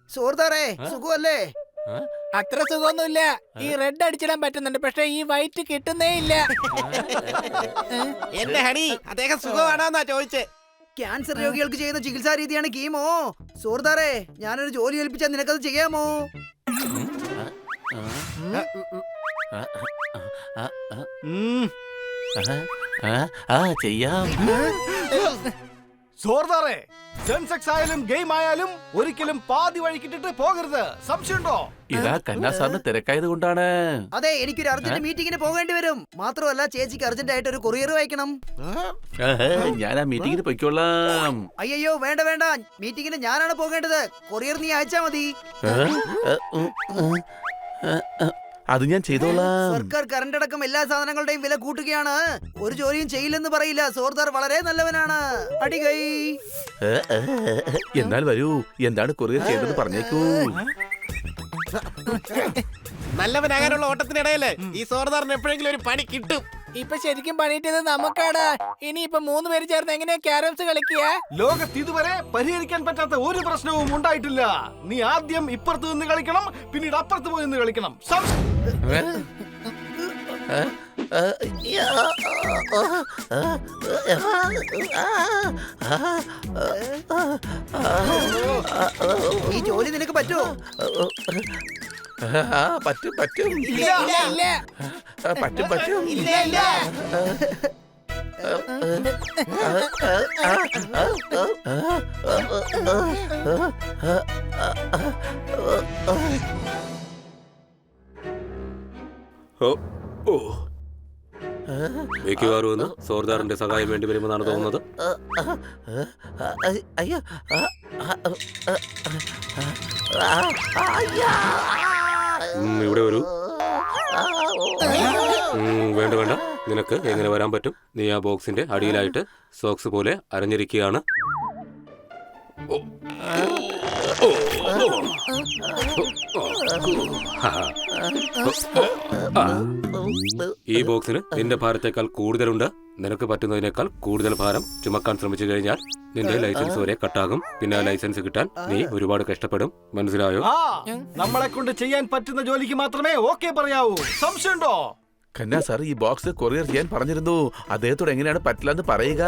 സുഹൃത്താറേ, സുഖമല്ലേ? അത്ര സുഖമൊന്നുമില്ല. ഈ റെഡ് അടിച്ചിടാൻ പറ്റുന്നുണ്ട്, പക്ഷെ ഈ വൈറ്റ് കിട്ടുന്നേ ഇല്ല. എന്റെ ഹണി, അദ്ദേഹം സുഖമാണോന്നാ ചോദിച്ചേ. ക്യാൻസർ രോഗികൾക്ക് ചെയ്യുന്ന ചികിത്സാ രീതിയാണ് കീമോ. സുഹൃത്താറേ, ഞാനൊരു ജോലി ഏൽപ്പിച്ചാൽ നിനക്കത് ചെയ്യാമോ? ചെയ്യാം. സോർദാറേ, സെൻസെക്സ് ആയാലും ഗെയിം ആയാലും ഒരിക്കലും പാതി വഴിക്കിട്ടിട്ട് പോകരുത്. സംശയമുണ്ടോ? ഇതാ കന്നാ സാറിന് തിരക്കായത് കൊണ്ടാണ്. അതെ, എനിക്കൊരു അർജന്റ് മീറ്റിംഗിന് പോകേണ്ടി വരും. മാത്രമല്ല ചേച്ചിക്ക് അർജന്റ് ആയിട്ട് ഒരു കൊറിയർ വായിക്കണം. ഞാൻ ആ മീറ്റിംഗിന് പൊയ്ക്കൊള്ളാം. അയ്യോ വേണ്ട വേണ്ട, മീറ്റിംഗിന് ഞാനാണ് പോകേണ്ടത്. കൊറിയർ നീ അയച്ചാ മതി. അത് ഞാൻ ചെയ്തോളാം. സർക്കാർ കറണ്ട് അടക്കം എല്ലാ സാധനങ്ങളുടെയും വില കൂട്ടുകയാണ്. ഒരു ജോലിയും ചെയ്യില്ലെന്ന് പറയില്ല. സോർദാർ വളരെ നല്ലവനാണ്. അടികൈ. എന്നാൽ വരൂ, എന്താണ് കൊറിയർ ചെയ്തത് പറഞ്ഞേക്കൂ. നല്ലവനാകാനുള്ള ഓട്ടത്തിനിടയില് ഈ സോർദാറിന് എപ്പോഴെങ്കിലും ഒരു പണി കിട്ടും. ഇപ്പൊ ശരിക്കും പണിയിട്ടത് നമുക്കാണ്. ഇനിയിപ്പൊ 3 പേര് ചേർന്ന് എങ്ങനെയാ ക്യാരംസ് കളിക്കുക? ലോകത്ത് ഇതുവരെ പരിഹരിക്കാൻ പറ്റാത്ത ഒരു പ്രശ്നവും ഉണ്ടായിട്ടില്ല. നീ ആദ്യം ഇപ്പുറത്ത് നിന്ന് കളിക്കണം, പിന്നീട് അപ്പുറത്ത് പോയി നിന്ന് കളിക്കണം. ഈ ജോലി നിനക്ക് പറ്റുമോ? പറ്റും പറ്റും ഇല്ല ഇല്ല പറ്റും പറ്റും. ഇല്ല ഇല്ല. മിക്കവാറും സോർദാറിന്റെ സഹായം വേണ്ടി വരുമെന്നാണ് തോന്നുന്നത്. അയ്യോ, ഇവിടെ വരൂ. വേണ്ട വേണ്ട, നിനക്ക് എങ്ങനെ വരാൻ പറ്റും? നീ ആ ബോക്സിന്റെ അടിയിലായിട്ട് സോക്സ് പോലെ അരഞ്ഞിരിക്കുകയാണ്. ഈ ബോക്സിന് നിന്റെ ഭാരത്തേക്കാൾ കൂടുതലുണ്ട്. നിനക്ക് പറ്റുന്നതിനേക്കാൾ കൂടുതൽ ഭാരം ചുമക്കാൻ ശ്രമിച്ചു കഴിഞ്ഞാൽ നിന്റെ ലൈസൻസ് വരെ കട്ടാകും. പിന്നെ ആ ലൈസൻസ് കിട്ടാൻ നീ ഒരുപാട് കഷ്ടപ്പെടും. മനസ്സിലായോ? നമ്മളെ കൊണ്ട് ചെയ്യാൻ പറ്റുന്ന ജോലിക്ക് മാത്രമേ ഓക്കെ പറയാവൂ. സംശയമുണ്ടോ? കന്നാ സാർ ഈ ബോക്സ് കൊറിയർ ചെയ്യാൻ പറഞ്ഞിരുന്നു. അദ്ദേഹത്തോട് എങ്ങനെയാണ് പറ്റില്ലെന്ന് പറയുക.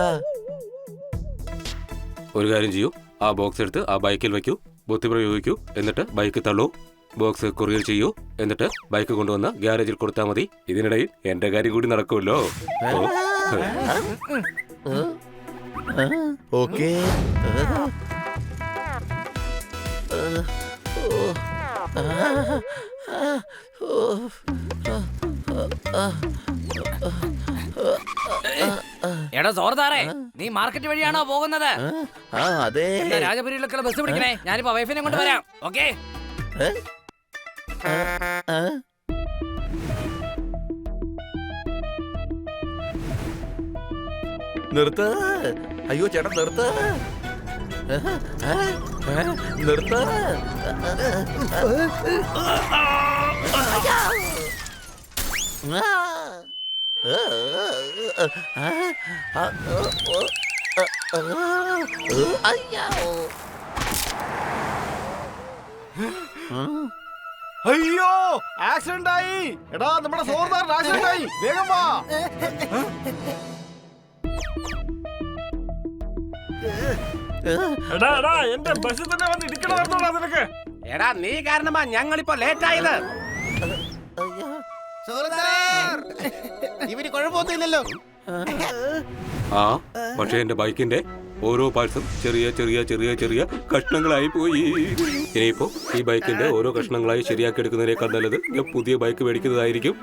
ഒരു കാര്യം ചെയ്യൂ, ആ ബോക്സ് എടുത്ത് ആ ബൈക്കിൽ വെക്കൂ, ബുദ്ധി പ്രയോഗിക്കൂ, എന്നിട്ട് ബൈക്ക് തള്ളൂ. ബോക്സ് കൊറിയർ ചെയ്യൂ, എന്നിട്ട് ബൈക്ക് കൊണ്ടുവന്ന് ഗ്യാരേജിൽ കൊടുത്താൽ മതി. ഇതിനിടയിൽ എന്റെ കാര്യം കൂടി നടക്കുമല്ലോ. ഓക്കേ. എടാ സോർദാറേ, നീ മാർക്കറ്റ് വഴിയാണോ പോകുന്നത്? അതെ. രാജപുരിയിലേക്കുള്ള ബസ് പിടിക്കണേ. ഞാനിപ്പോ വൈഫിനെ കൊണ്ട് വരാം. ഓക്കെ. നിർത്ത. അയ്യോ ചേട്ടാ നിർത്ത. നിർത്ത. അയ്യോ, ആക്സിഡന്റ് ആയി. എടാ, നമ്മുടെ സോർദാറിന് ആക്സിഡന്റ് ആയി. വേഗം വാ. എടാ, എന്റെ ബസ്സിൽ തന്നെ വന്ന് ഇടിക്കണമെന്നോടാ നിനക്ക്. എടാ, നീ കാരണമാ ഞങ്ങളിപ്പോ ലേറ്റ് ആയത്. ഇവര് കുഴപ്പമൊന്നുമില്ലല്ലോ. ആ പക്ഷേ എന്റെ ബൈക്കിന്റെ ഓരോ പാർട്സും ചെറിയ ചെറിയ ചെറിയ ചെറിയ കഷ്ണങ്ങളായി പോയി. ഇനിയിപ്പോ ഈ ബൈക്കിന്റെ ഓരോ കഷ്ണങ്ങളായി ശരിയാക്കി എടുക്കുന്നതിനേക്കാൾ നല്ലത് ഞാൻ പുതിയ ബൈക്ക് മേടിക്കുന്നതായിരിക്കും.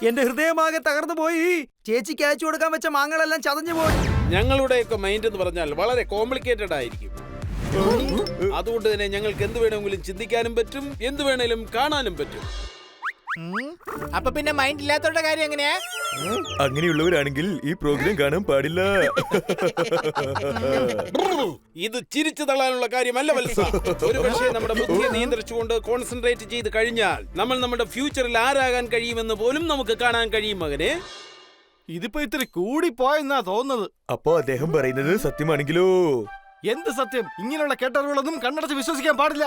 എന്റെ ഹൃദയമാകെ തകർന്നു പോയി. ചേച്ചിക്ക് അയച്ചു കൊടുക്കാൻ വെച്ച മാങ്ങളെല്ലാം ചതഞ്ഞു പോയി. ഞങ്ങളുടെയൊക്കെ മൈൻഡ് എന്ന് പറഞ്ഞാൽ വളരെ കോംപ്ലിക്കേറ്റഡ് ആയിരിക്കും. അതുകൊണ്ട് തന്നെ ഞങ്ങൾക്ക് എന്ത് വേണമെങ്കിലും ചിന്തിക്കാനും പറ്റും, എന്ത് വേണേലും കാണാനും പറ്റും. അപ്പൊ പിന്നെ മൈൻഡ് ഇല്ലാത്തവരുടെ കാര്യം എങ്ങനെയാ? അങ്ങനെയുള്ളവരാണെങ്കിൽ ഈ പ്രോഗ്രാം കാണാൻ പാടില്ല. ഇത് ചിരിച്ചു തള്ളാനുള്ള കാര്യമല്ല വത്സ. ഒരു പക്ഷേ നമ്മുടെ ബുദ്ധിയെ നിയന്ത്രിച്ചുകൊണ്ട് കോൺസെൻട്രേറ്റ് ചെയ്ത് കഴിഞ്ഞാൽ നമ്മൾ നമ്മുടെ ഫ്യൂച്ചറിൽ ആരാകാൻ കഴിയുമെന്ന് പോലും നമുക്ക് കാണാൻ കഴിയും മകനെ. ഇതിപ്പോ ഇത്തിരി കൂടി പോയെന്നാ തോന്നുന്നത്. അപ്പോ അദ്ദേഹം പറയുന്നത് സത്യമാണെങ്കിലോ? എന്ത് സത്യം? ഇങ്ങനെയുള്ള കേട്ടറിവുകളൊന്നും കണ്ണടച്ച് വിശ്വസിക്കാൻ പാടില്ല.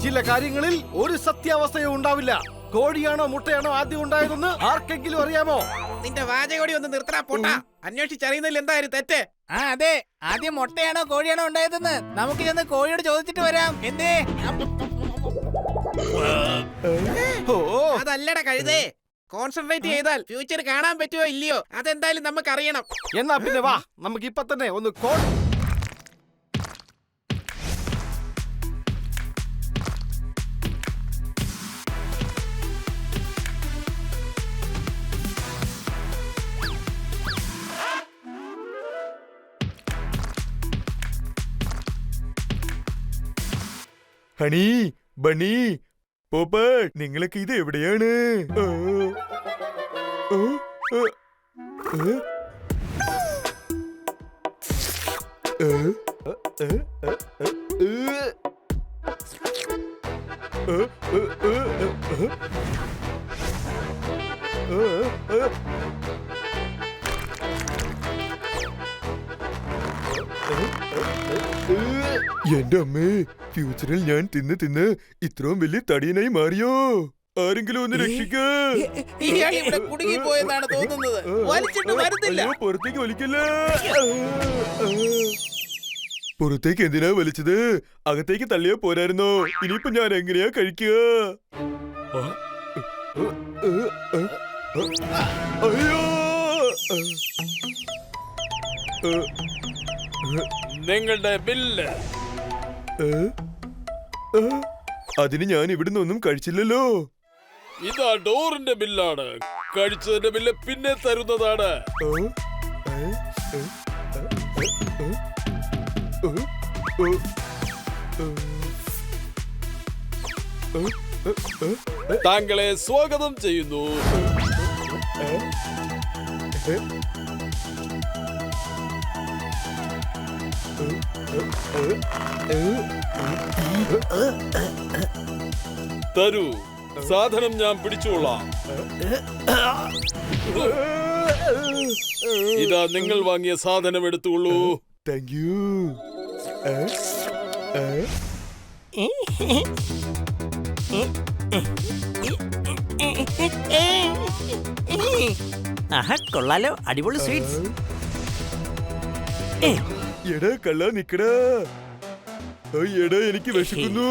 ചില കാര്യങ്ങളിൽ ഒരു സത്യാവസ്ഥയും ഉണ്ടാവില്ല. കോഴിയാണോ മുട്ടയാണോ ആദ്യം ഉണ്ടായതെന്ന് ആർക്കെങ്കിലും അറിയാമോ? നിന്റെ വാചകോടി ഒന്ന് നിർത്തടാ പൊട്ടാ. അന്വേഷിച്ചറിയുന്നതിൽ എന്തായാലും തെറ്റ്. ആ അതെ, ആദ്യം മുട്ടയാണോ കോഴിയാണോ ഉണ്ടായതെന്ന് നമുക്ക് ചെന്ന് കോഴിയോട് ചോദിച്ചിട്ട് വരാം. എന്തേ? ഓ, അതല്ലടാ കഴുതേ. കോൺസെൻട്രേറ്റ് ചെയ്താൽ ഫ്യൂച്ചർ കാണാൻ പറ്റുമോ ഇല്ലയോ അതെന്തായാലും നമുക്ക് അറിയണം. എന്നാ പിന്നെ വാ, നമുക്ക് ഇപ്പൊ തന്നെ ഒന്ന് ഹണി, ബണ്ണി, പോപ്പട്ട്, നിങ്ങളൊക്കെ ഇത് എവിടെയാണ്? എന്റെ അമ്മേ, ഫ്യൂച്ചറിൽ ഞാൻ തിന്ന് ഇത്രയും വലിയ തടിയനായി മാറിയോ? ആരെങ്കിലും ഒന്ന് രക്ഷിക്ക. ഇയാൾ ഇവിടെ കുടുങ്ങി പോയെന്നാണ് തോന്നുന്നത്. വലിച്ചിട്ട് വരുന്നില്ല. അയ്യോ, പുറത്തേക്ക് വലിക്കല്ല. പുറത്തേക്ക് എന്തിനാ വലിച്ചത്? അകത്തേക്ക് തള്ളിയാ പോരായിരുന്നോ? ഇനിയിപ്പോ ഞാൻ എങ്ങനെയാ കഴിക്കുക? അയ്യോ, നിങ്ങളുടെ ബില്ല്. അതിന് ഞാൻ ഇവിടുന്ന് ഒന്നും കഴിച്ചില്ലല്ലോ. ഇതാ ഡോറിന്റെ ബില്ലാണ്. കഴിച്ചതിന്റെ ബില്ല് പിന്നെ തരുന്നതാണ്. താങ്കളെ സ്വാഗതം ചെയ്യുന്നു. തരൂ, സാധനം ഞാൻ പിടിച്ചോളാം. ഇതാ നിങ്ങൾ വാങ്ങിയ സാധനം എടുത്തുകൊള്ളൂ. Thank you. കൊള്ളാലോ, അടിപൊളി സ്വീറ്റ്സ്. എടാ കള്ള നിക്കടാ. എടാ എനിക്ക് വിശക്കുന്നു.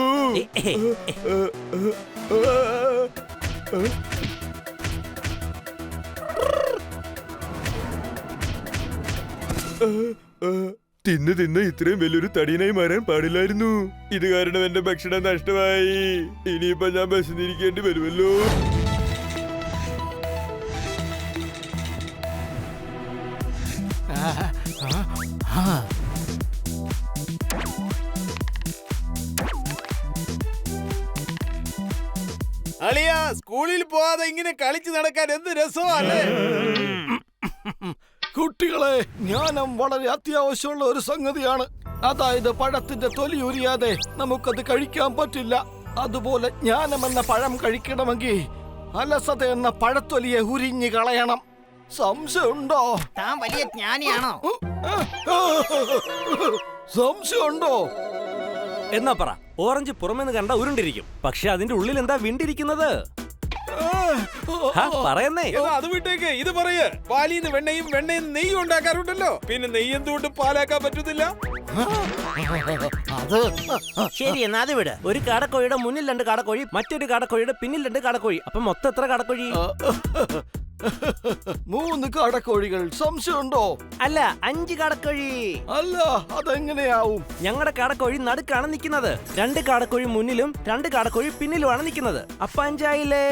തിന്ന് ഇത്രയും വലിയൊരു തടിയനായി മാറാൻ പാടില്ലായിരുന്നു. ഇത് കാരണം എന്റെ ഭക്ഷണം നഷ്ടമായി. ഇനിയിപ്പോ ഞാൻ വിശന്നിരിക്കേണ്ടി വരുമല്ലോ. അളിയ, സ്കൂളിൽ പോവാതെ ഇങ്ങനെ കളിച്ചു നടക്കാൻ എന്ത് രസമല്ലേ? കുട്ടികളെ, ജ്ഞാനം വളരെ അത്യാവശ്യമുള്ള ഒരു സംഗതിയാണ്. അതായത് പഴത്തിന്റെ തൊലി ഉരിയാതെ നമുക്കത് കഴിക്കാൻ പറ്റില്ല. അതുപോലെ ജ്ഞാനം എന്ന പഴം കഴിക്കണമെങ്കിൽ അലസത എന്ന പഴത്തൊലിയെ ഉരിഞ്ഞു കളയണം. സംശയമുണ്ടോ? താൻ വലിയ ജ്ഞാനിയാണോ? സംശയമുണ്ടോ? എന്നാ പറ, ഓറഞ്ച് പുറമെന്ന് കണ്ട ഉരുണ്ടിരിക്കും, പക്ഷെ അതിന്റെ ഉള്ളിൽ എന്താ വിണ്ടിരിക്കുന്നത്? പറയുന്നേ. എന്നാ അത് വിട്ടേക്ക്, ഇത് പറയേ. പാലിന്ന് വെണ്ണയും വെണ്ണയും നെയ്യും ഉണ്ടാക്കാറുണ്ടല്ലോ. പിന്നെ നെയ്യ് എന്തുകൊണ്ട് പാലാക്കാൻ പറ്റുന്നില്ല? ശരി, എന്നാ അത് വിട്. ഒരു കാടക്കോഴിയുടെ മുന്നിൽ 2 കാടക്കോഴി, മറ്റൊരു കാടക്കോഴിയുടെ പിന്നിൽ 2 കാടക്കോഴി. അപ്പൊ മൊത്തം എത്ര കാടക്കോഴി? 3 കാടക്കോഴികൾ. സംശയമുണ്ടോ? അല്ല, 5 കാടക്കോഴി. അല്ല, അതെങ്ങനെയാവും? ഞങ്ങളുടെ കാടക്കോഴി നടുക്കാണ് നിൽക്കുന്നത്. 2 കാടക്കോഴി മുന്നിലും 2 കാടക്കോഴി പിന്നിലുമാണ് നിൽക്കുന്നത്. അപ്പൊ 5 ആയില്ലേ?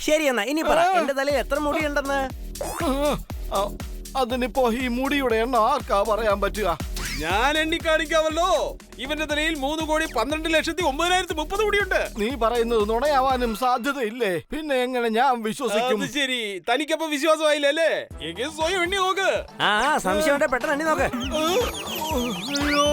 ശരി, എന്നാ ഇനി പറ, എന്റെ തലയിൽ എത്ര മുടിയുണ്ടെന്ന്? അതിനിപ്പോ ഈ മുടിയുടെ എണ്ണം ആർക്കാ പറയാൻ പറ്റുക? ഞാൻ എണ്ണി കാണിക്കാമല്ലോ. ഇവന്റെ തലയിൽ 3,12,09,030 കൂടിയുണ്ട്. നീ പറയുന്നത് നുണയാവാനും സാധ്യതയില്ലേ? പിന്നെ എങ്ങനെ ഞാൻ വിശ്വസിക്കും? അത് ശരി, തനിക്കപ്പം വിശ്വാസമായില്ലേ? എങ്കിൽ സ്വയം എണ്ണി നോക്ക്. സംശയം പെട്ടെന്ന് എണ്ണി നോക്ക്. അയ്യോ,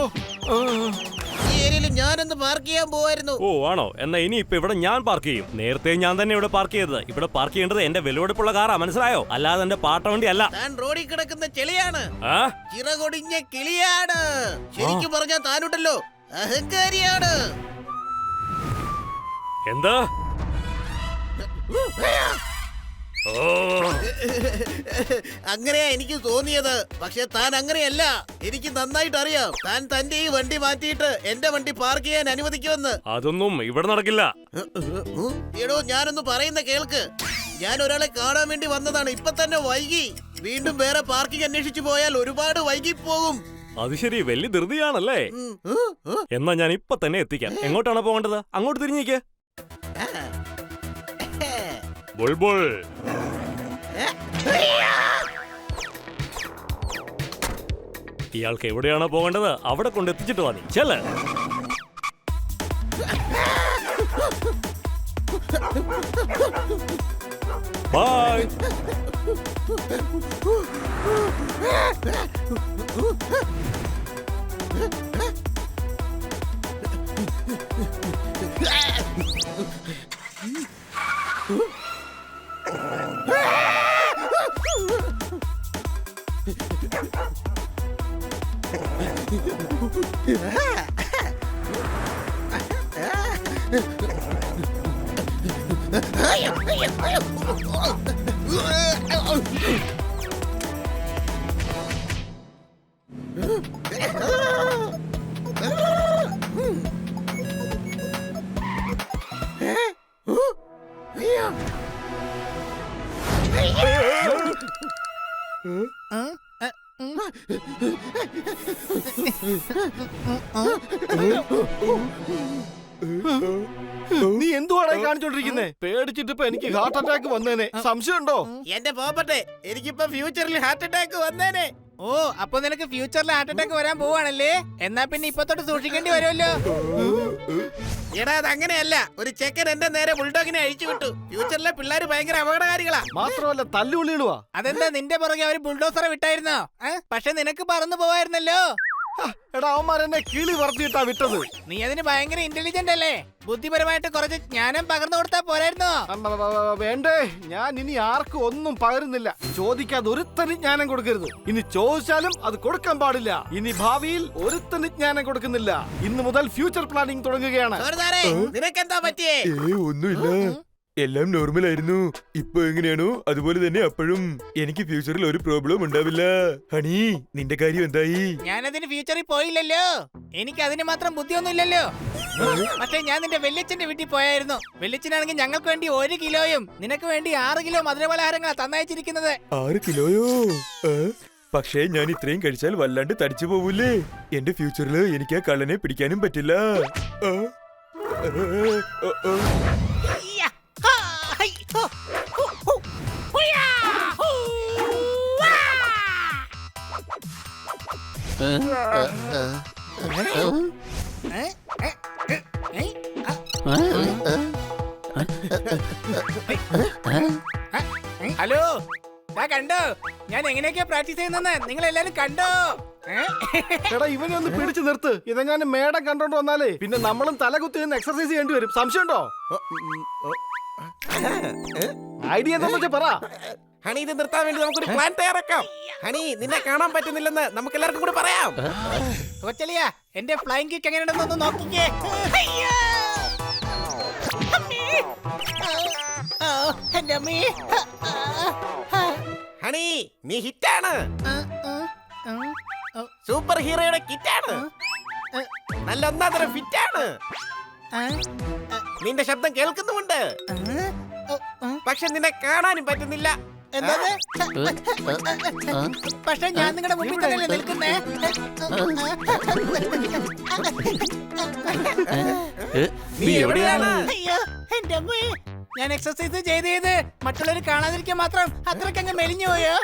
ഏരിയയിൽ ഞാനൊന്ന് പാർക്ക് ചെയ്യാൻ പോവായിരുന്നു. ഓ ആണോ? എന്നാ ഇനി ഇപ്പൊ ഇവിടെ ഞാൻ പാർക്ക് ചെയ്യും. നേരത്തെ ഞാൻ തന്നെ ഇവിടെ പാർക്ക് ചെയ്തത്. ഇവിടെ പാർക്ക് ചെയ്യേണ്ടത് എന്റെ വിലവെടുപ്പുള്ള കാറാ, മനസ്സിലായോ? അല്ലാതെ എന്റെ പാട്ട വണ്ടി അല്ല. താൻ റോഡിൽ കിടക്കുന്ന ചെളിയാണ്, ആ ചിറകൊടിഞ്ഞ കിളിയാണ്. ശരിക്കും പറഞ്ഞാൽ താനുണ്ടല്ലോ അഹങ്കാരിയാണ്. എന്താ? ഓ അങ്ങനെയാ എനിക്ക് തോന്നിയത്. പക്ഷെ താൻ അങ്ങനെയല്ല. എനിക്ക് നന്നായിട്ട് അറിയാം. താൻ തന്റെ ഈ വണ്ടി മാറ്റിയിട്ട് എന്റെ വണ്ടി പാർക്ക് ചെയ്യാൻ അനുവദിക്കുമെന്ന്. അതൊന്നും ഇവിടെ നടക്കില്ല. എടോ, ഞാനൊന്ന് പറയുന്ന കേൾക്ക്. ഞാൻ ഒരാളെ കാണാൻ വേണ്ടി വന്നതാണ്. ഇപ്പൊ തന്നെ വൈകി. വീണ്ടും വേറെ പാർക്കിംഗ് അന്വേഷിച്ചു പോയാൽ ഒരുപാട് വൈകി പോകും. അത് ശരി, വലിയ ധൃതിയാണല്ലേ? എന്നാ ഞാൻ ഇപ്പൊ തന്നെ എത്തിക്കാം. എങ്ങോട്ടാണ് പോകേണ്ടത്? അങ്ങോട്ട് തിരിഞ്ഞേക്ക്. ബുൾബുൾ, ഇയാൾക്ക് എവിടെയാണോ പോകേണ്ടത് അവിടെ കൊണ്ട് എത്തിച്ചിട്ട് മതി. ചെല്ല്. ബൈ. നീ എന്തുവാടാ കാണിച്ചോണ്ടിരിക്കുന്നേ? പേടിച്ചിട്ട് ഇപ്പൊ എനിക്ക് ഹാർട്ട് അറ്റാക്ക് വന്നേനെ. സംശയമുണ്ടോ? എന്റെ പോപ്പട്ടെ, എനിക്കിപ്പോ ഫ്യൂച്ചറിൽ ഹാർട്ട് അറ്റാക്ക് വന്നേനെ. ഓ, അപ്പൊ നിനക്ക് ഫ്യൂച്ചറിൽ ഹാർട്ട് അറ്റാക്ക് വരാൻ പോവാണല്ലേ? എന്നാ പിന്നെ ഇപ്പൊ തൊട്ട് സൂക്ഷിക്കേണ്ടി വരുമല്ലോ. എടാ, അത് അങ്ങനെയല്ല. ഒരു ചെക്കൻ എന്റെ നേരെ ബുൾഡോഗിനെ അഴിച്ചു വിട്ടു. ഫ്യൂച്ചറിലെ പിള്ളേര് ഭയങ്കര അപകടകാരികളാ. മാത്രമല്ല തല്ലുകൊള്ളിടുവാ. അതെന്താ നിന്റെ പുറകെ അവര് ബുൾഡോസറെ വിട്ടായിരുന്നോ? പക്ഷെ നിനക്ക് പറന്നു പോവായിരുന്നല്ലോ. എടാ, അവന്മാരെന്നെ കിളി വർത്തിയിട്ടാ വിട്ടത്. നീ അതിന് ഭയങ്കര ഇന്റലിജന്റ് അല്ലേ? ബുദ്ധിപരമായിട്ട് കുറച്ച് ജ്ഞാനം പകർന്നു കൊടുത്താ പോരായിരുന്നോ? വേണ്ടേ, ഞാൻ ഇനി ആർക്കും ഒന്നും പകരുന്നില്ല. ചോദിക്കാതെ ഒരുത്തന് ജ്ഞാനം കൊടുക്കരുത്. ഇനി ചോദിച്ചാലും അത് കൊടുക്കാൻ പാടില്ല. ഇനി ഭാവിയിൽ ഒരുത്തന് ജ്ഞാനം കൊടുക്കുന്നില്ല. ഇന്ന് മുതൽ ഫ്യൂച്ചർ പ്ലാനിംഗ് തുടങ്ങുകയാണ്. നിനക്കെന്താ പറ്റിയേ? ഒന്നുമില്ല, എല്ലാം നോർമൽ ആയിരുന്നു. ഇപ്പൊ എങ്ങനെയാണോ അതുപോലെ തന്നെ അപ്പോഴും. എനിക്ക് ഫ്യൂച്ചറിൽ ഒരു പ്രോബ്ലം ഉണ്ടാവില്ല. ഹണി, നിന്റെ കാര്യം എന്തായി? ഞാനതിന് ഫ്യൂച്ചറിൽ പോയില്ലല്ലോ. എനിക്ക് അതിന് മാത്രം ബുദ്ധിയൊന്നുമില്ലല്ലോ. പക്ഷെ ഞാൻ നിന്റെ വെല്ലിച്ചന്റെ വീട്ടിൽ പോയായിരുന്നു. വെല്ലിച്ചനാണെങ്കിൽ ഞങ്ങൾക്ക് വേണ്ടി 1 കിലോയും നിനക്ക് വേണ്ടി 6 കിലോ മധുരപലഹാരങ്ങളാ തന്നയച്ചിരിക്കുന്നത്. 6 കിലോയോ? പക്ഷേ ഞാൻ ഇത്രയും കഴിച്ചാൽ വല്ലാണ്ട് തടിച്ചു പോവൂലേ. എന്റെ ഫ്യൂച്ചറിൽ എനിക്ക് ആ കള്ളനെ പിടിക്കാനും പറ്റില്ല. ഹലോ, കണ്ടോ ഞാൻ എങ്ങനെയൊക്കെയാ പ്രാക്ടീസ് ചെയ്യുന്നെന്ന്? നിങ്ങൾ എല്ലാരും കണ്ടോ? എടാ, ഇവനെ ഒന്ന് പിടിച്ചു നിർത്ത്. ഇതെങ്ങാനും മേടം കണ്ടോണ്ട് വന്നാലേ പിന്നെ നമ്മളും തലകുത്തി നിന്ന് എക്സർസൈസ് ചെയ്യേണ്ടി വരും. സംശയമുണ്ടോ? ഐഡിയ എന്താ വെച്ചാ പറ. ഹണി, ഇത് നിർത്താൻ വേണ്ടി നമുക്കൊരു പ്ലാൻ തയ്യാറാക്കാം. ഹണി, നിന്നെ കാണാൻ പറ്റുന്നില്ലെന്ന് നമുക്ക് എല്ലാവർക്കും കൂടി പറയാം. കൊച്ചലിയാ, എന്റെ ഫ്ലൈങ് കിക്ക് എങ്ങനെയുണ്ടെന്നൊന്ന് നോക്കിക്കേ. എന്റെ അമ്മേ. ഹണി, നീ ഹിറ്റാണ്. സൂപ്പർ ഹീറോയുടെ കിറ്റാണ്. നല്ല ഒന്നാന്തരം ഫിറ്റാണ്. നിന്റെ ശബ്ദം കേൾക്കുന്നുമുണ്ട്. പക്ഷെ നിന്നെ കാണാനും പറ്റുന്നില്ല. പക്ഷെ ഞാൻ നിങ്ങളുടെ മുന്നിൽ തന്നെയല്ലേ നിൽക്കുന്നേ. നീ എവിടെയാണ്? അയ്യോ, എന്റെ അമ്മേ. ഞാൻ എക്സർസൈസ് ചെയ്ത് മറ്റുള്ളവർ കാണാതിരിക്കാൻ മാത്രം അത്രയ്ക്കങ്ങ് മെലിഞ്ഞു പോയോ?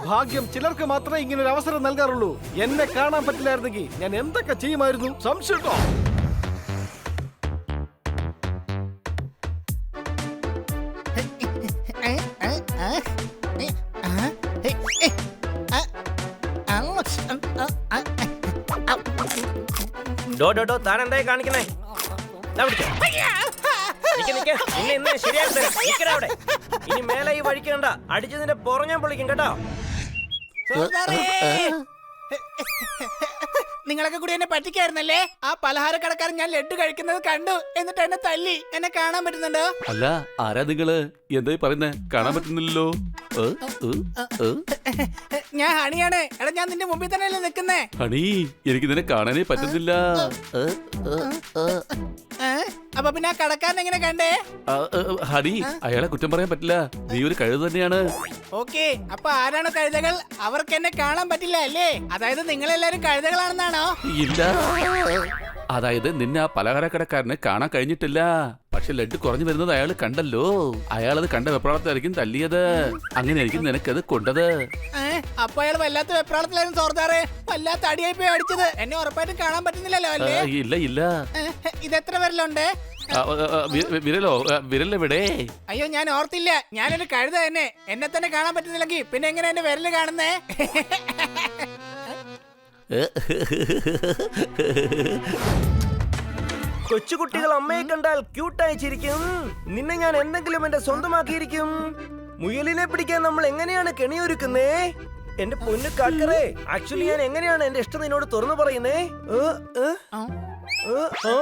ഭാഗ്യം ചിലർക്ക് മാത്രമേ ഇങ്ങനെ ഒരു അവസരം നൽകാറുള്ളൂ. എന്നെ കാണാൻ പറ്റില്ലായിരുന്നെങ്കിൽ ഞാൻ എന്തൊക്കെ ചെയ്യുമായിരുന്നു. സംശയട്ടോ? താൻ എന്തായി കാണിക്കുന്നേ? ഇനി മേലെ ഈ വഴിക്കണ്ട, അടിച്ചതിന്റെ പുറം ഞാൻ പൊളിക്കും കേട്ടോ. നിങ്ങളൊക്കെ കൂടി എന്നെ പറ്റിക്കായിരുന്നല്ലേ? ആ പലഹാര കടക്കാരൻ ഞാൻ ലഡ്ഡു കഴിക്കുന്നത് കണ്ടു, എന്നിട്ട് എന്നെ തല്ലി. എന്നെ കാണാൻ പറ്റുന്നുണ്ടോ? അല്ല, ആരാ നിങ്ങള്? എന്തായി പറയുന്നേ? കാണാൻ പറ്റുന്നില്ലല്ലോ. ഞാൻ ഹണിയാണ്. എടാ, ഞാൻ നിന്റെ മുമ്പിൽ തന്നെയല്ലേ നിൽക്കുന്നേ. ഹണി, എനിക്ക് നിന്നെ കാണാനേ പറ്റുന്നില്ല. അപ്പൊ പിന്നെ ആ കടക്കാരൻ എങ്ങനെ കണ്ടേ? ഹണി, അയാളെ കുറ്റം പറയാൻ പറ്റില്ല. നീ ഒരു കഴുത തന്നെയാണ്. ഓക്കെ, അപ്പൊ ആരാണ് കഴുതകൾ? അവർക്ക് എന്നെ കാണാൻ പറ്റില്ല അല്ലേ? അതായത് നിങ്ങളെല്ലാരും കഴുതകളാണെന്നാണോ? ഇല്ല, അതായത് നിന്നെ ആ പലഹാരക്കടക്കാരനെ കാണാൻ കഴിഞ്ഞിട്ടില്ല. പക്ഷെ ലഡ്ഡു കുറഞ്ഞു വരുന്നത് അയാൾ കണ്ടല്ലോ. അയാളത് കണ്ട വെപ്രാളത്തായിരിക്കും തല്ലിയത്. അങ്ങനെയായിരിക്കും നിനക്കത് കൊണ്ടത്. അപ്പൊ അയാൾ വല്ലാത്ത വെപ്രാളത്തിലായിരുന്നു സോർദാറെ. വല്ലാത്ത അടിയായി പോയി അടിച്ചത്. എന്നെ ഉറപ്പായിട്ടും കാണാൻ പറ്റുന്നില്ലല്ലോ അല്ലേ? ഇല്ല. ഇതെത്ര വിരലുണ്ട്? വിരലോ? വിരലെവിടെ? അയ്യോ, ഞാൻ ഓർത്തില്ല. ഞാനൊരു കഴുത തന്നെ. എന്നെ തന്നെ കാണാൻ പറ്റുന്നില്ലെങ്കിൽ പിന്നെ എങ്ങനെ എന്റെ വിരല് കാണുന്നേ? കൊച്ചുകുട്ടികൾ അമ്മയെ കണ്ടാൽ ക്യൂട്ടായി ചിരിക്കും. നിന്നെ ഞാൻ എന്തെങ്കിലും എന്റെ സ്വന്തമാക്കിയിരിക്കും. മുയലിനെ പിടിക്കാൻ നമ്മൾ എങ്ങനെയാണ് കെണിയൊരുക്കുന്നേ? എന്റെ പൊന്നു കാക്കറേ, ആക്ച്വലി ഞാൻ എങ്ങനെയാണ് എന്റെ ഇഷ്ടം നിന്നോട് തുറന്നു പറയുന്നേ?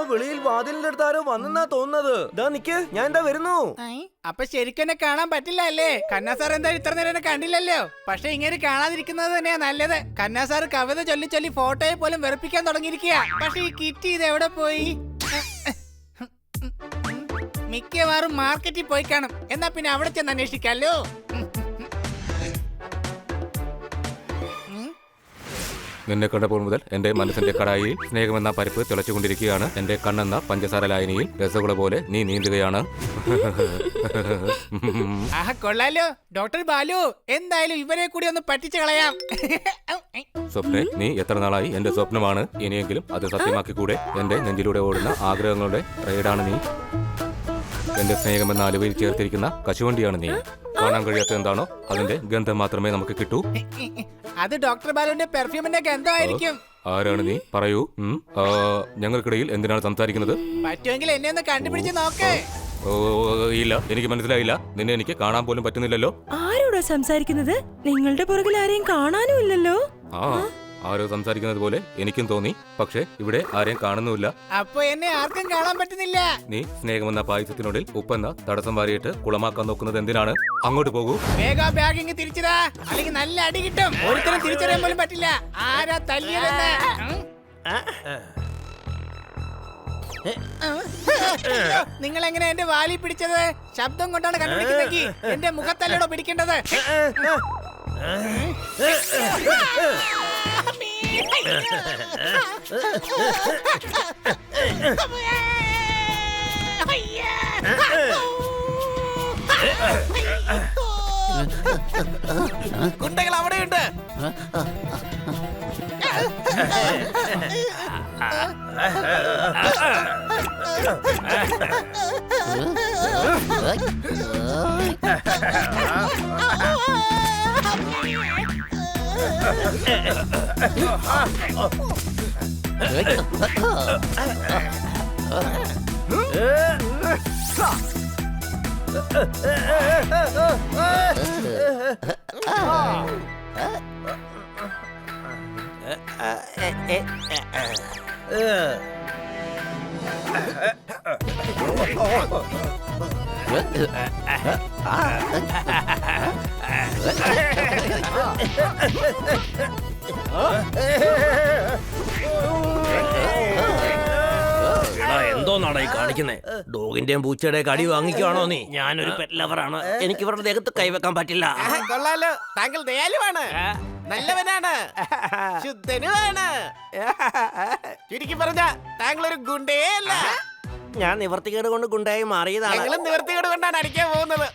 വെളിയിൽ വാതിലിന്റെ അടുത്ത് ആരോ വന്നെന്നാ തോന്നുന്നത്. ദാ നിക്ക്, ഞാൻ എന്താ വരുന്നു. അപ്പൊ ശരിക്കും എന്നെ കാണാൻ പറ്റില്ല അല്ലേ? കന്നാ സാർ എന്തായാലും ഇത്ര നേരം എന്നെ കണ്ടില്ലല്ലോ. പക്ഷെ ഇങ്ങനെ കാണാതിരിക്കുന്നത് തന്നെയാ നല്ലത്. കന്നാ സാർ കവിത ചൊല്ലി ചൊല്ലി ഫോട്ടോയെ പോലും വെറുപ്പിക്കാൻ തുടങ്ങിയിരിക്കുക. പക്ഷെ ഈ കിറ്റി ഇത് എവിടെ പോയി? മിക്കവാറും മാർക്കറ്റിൽ പോയി കാണും. എന്നാ പിന്നെ അവിടെ ചെന്ന് അന്വേഷിക്കാലോ. നിന്നെ കണ്ടപ്പോൾ മുതൽ എന്റെ മനസ്സിന്റെ കടായിൽ സ്നേഹമെന്ന പരിപ്പ് തിളച്ചുകൊണ്ടിരിക്കുകയാണ്. എന്റെ കണ്ണെന്ന പഞ്ചസാര ലായനിയിൽ രസഗുള പോലെ നീ നീന്തുകയാണ്. ആഹ്, കൊള്ളാലോ ഡോക്ടർ ബാലു. എന്തായാലും ഇവരെ കൂടി ഒന്ന് പറ്റിച്ചു കളയാം. സ്വപ്നെ, നീ എത്ര നാളായി എന്റെ സ്വപ്നമാണ്. ഇനിയെങ്കിലും അത് സത്യമാക്കിക്കൂടെ? എന്റെ നെഞ്ചിലൂടെ ഓടുന്ന ആഗ്രഹങ്ങളുടെ റൈഡാണ് നീ. എന്റെ സ്നേഹമെന്ന അലുവയിൽ ചേർത്തിരിക്കുന്ന കശുവണ്ടിയാണ് നീ. കാണാൻ കഴിയാത്ത എന്താണോ അതിന്റെ ഗന്ധം മാത്രമേ നമുക്ക് കിട്ടൂ. അത് ഡോക്ടർ ബാലുവിന്റെ പെർഫ്യൂമിന്റെ ഗന്ധമായിരിക്കും. ആരാണ് നീ? പറയൂ. ഞങ്ങൾക്കിടയിൽ എന്തിനാണ് സംസാരിക്കുന്നത്? പറ്റുമെങ്കിൽ എന്നെ ഒന്ന് കണ്ടുപിടിച്ച് നോക്ക്. ഇല്ല, എനിക്ക് മനസ്സിലായില്ല. നിന്നെ എനിക്ക് കാണാൻ പോലും പറ്റുന്നില്ലല്ലോ. ആരോടാ സംസാരിക്കുന്നത്? നിങ്ങളുടെ പുറകിൽ ആരെയും കാണാനും ഇല്ലല്ലോ. ആരോ സംസാരിക്കുന്നത് പോലെ എനിക്കും തോന്നി. പക്ഷെ ഇവിടെ ആരെയും കാണുന്നുമില്ല. അപ്പൊ എന്നെ ആർക്കും കാണാൻ പറ്റുന്നില്ല. നീ സ്നേഹമെന്ന പായസത്തിനുള്ളിൽ ഉപ്പെന്ന തടസ്സം വാരിയിട്ട് കുളമാക്കാൻ നോക്കുന്നത് എന്തിനാണ്? അങ്ങോട്ട് പോകൂ. വേഗം ബാഗിങ് തിരിച്ചതാ, അല്ലെങ്കിൽ നല്ല അടി കിട്ടും. ഒരിക്കലും തിരിച്ചറിയാൻ പോലും പറ്റില്ല ആരാ തല്ലിയതെന്ന്. നിങ്ങൾ എങ്ങനെ എന്റെ വാലി പിടിച്ചത്? ശബ്ദം കൊണ്ടാണ് കണ്ടുപിടിക്കുന്നെങ്കിൽ എന്റെ മുഖത്തല്ലടോ പിടിക്കേണ്ടത്. കുട്ടികൾ അവിടെയുണ്ട്. എന്തോന്നാണ് ഈ കാണിക്കുന്നേ? ഡോഗിന്റെയും പൂച്ചയുടെ കടി വാങ്ങിക്കുവാണോ നീ? ഞാനൊരു പെറ്റ് ലവറാണ്. എനിക്ക് ഇവരുടെ ദേഹത്ത് കൈവെക്കാൻ പറ്റില്ല. കൊള്ളാലോ, താങ്കൾ ദയാലുവാണ്, നല്ലവനാണ്, ശുദ്ധനുമാണ്. ചുരുക്കി പറഞ്ഞ താങ്കൾ ഒരു ഗുണ്ടയേ അല്ല. ഞാൻ നിവർത്തികേട് കൊണ്ട് ഗുണ്ടായി മാറിയതാണ്. ഞങ്ങളും നിവർത്തികേട് കൊണ്ടാണ് അടിക്കാൻ പോകുന്നത്.